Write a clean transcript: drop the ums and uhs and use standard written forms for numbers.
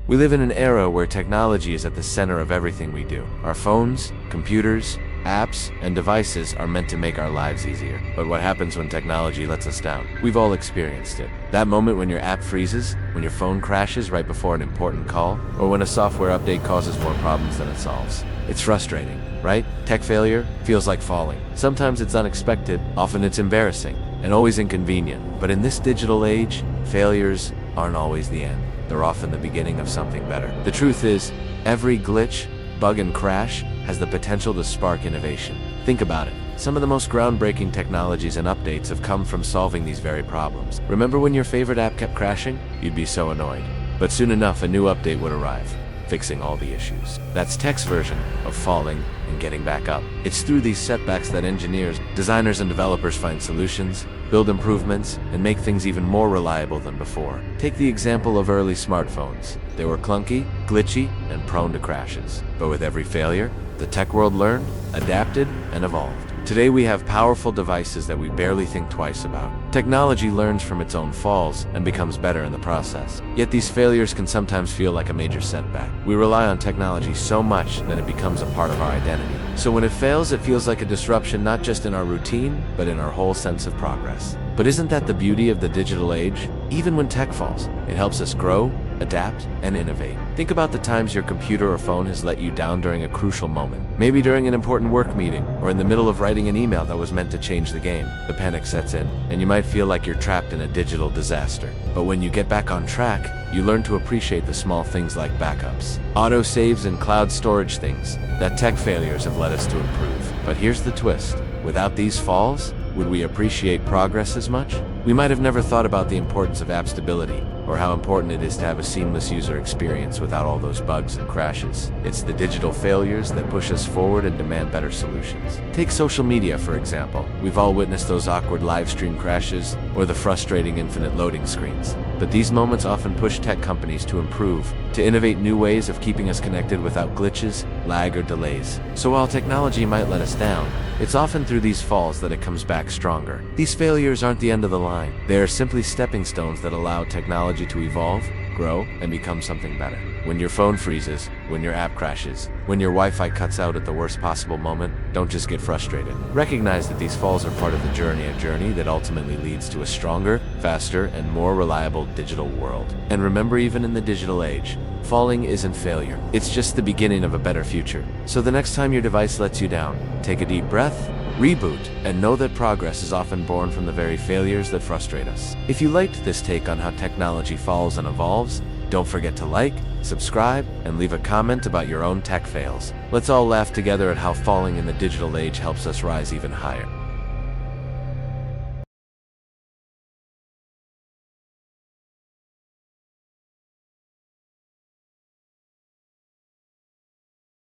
We live in an era where technology is at the center of everything we do. Our phones, computers, apps, and devices are meant to make our lives easier. But what happens when technology lets us down? We've all experienced it. That moment when your app freezes, when your phone crashes right before an important call, or when a software update causes more problems than it solves. It's frustrating, right? Tech failure feels like falling. Sometimes it's unexpected, often it's embarrassing, and always inconvenient. But in this digital age, failures aren't always the end. They're often the beginning of something better. The truth is, every glitch, bug, and crash has the potential to spark innovation. Think about it. Some of the most groundbreaking technologies and updates have come from solving these very problems. Remember when your favorite app kept crashing? You'd be so annoyed. But soon enough, a new update would arrive, fixing all the issues. That's tech's version of falling and getting back up. It's through these setbacks that engineers, designers, and developers find solutions, build improvements, and make things even more reliable than before. Take the example of early smartphones. They were clunky, glitchy, and prone to crashes. But with every failure, the tech world learned, adapted, and evolved. Today we have powerful devices that we barely think twice about. Technology learns from its own falls and becomes better in the process. Yet these failures can sometimes feel like a major setback. We rely on technology so much that it becomes a part of our identity. So when it fails, it feels like a disruption not just in our routine, but in our whole sense of progress. But isn't that the beauty of the digital age? Even when tech falls, it helps us grow, adapt, and innovate. Think about the times your computer or phone has let you down during a crucial moment. Maybe during an important work meeting, or in the middle of writing an email that was meant to change the game. The panic sets in, and you might feel like you're trapped in a digital disaster. But when you get back on track, you learn to appreciate the small things like backups, autosaves, and cloud storage, things that tech failures have led us to improve. But here's the twist. Without these falls, would we appreciate progress as much? We might have never thought about the importance of app stability, or how important it is to have a seamless user experience without all those bugs and crashes. It's the digital failures that push us forward and demand better solutions. Take social media, for example. We've all witnessed those awkward live stream crashes, or the frustrating infinite loading screens. But these moments often push tech companies to improve, to innovate new ways of keeping us connected without glitches, lag, or delays. So while technology might let us down, it's often through these falls that it comes back stronger. These failures aren't the end of the line. They are simply stepping stones that allow technology to evolve, grow, and become something better. When your phone freezes, when your app crashes, when your Wi-Fi cuts out at the worst possible moment, don't just get frustrated. Recognize that these falls are part of the journey, a journey that ultimately leads to a stronger, faster, and more reliable digital world. And remember, even in the digital age, falling isn't failure. It's just the beginning of a better future. So the next time your device lets you down, take a deep breath, reboot, and know that progress is often born from the very failures that frustrate us. If you liked this take on how technology falls and evolves, don't forget to like, subscribe, and leave a comment about your own tech fails. Let's all laugh together at how falling in the digital age helps us rise even higher.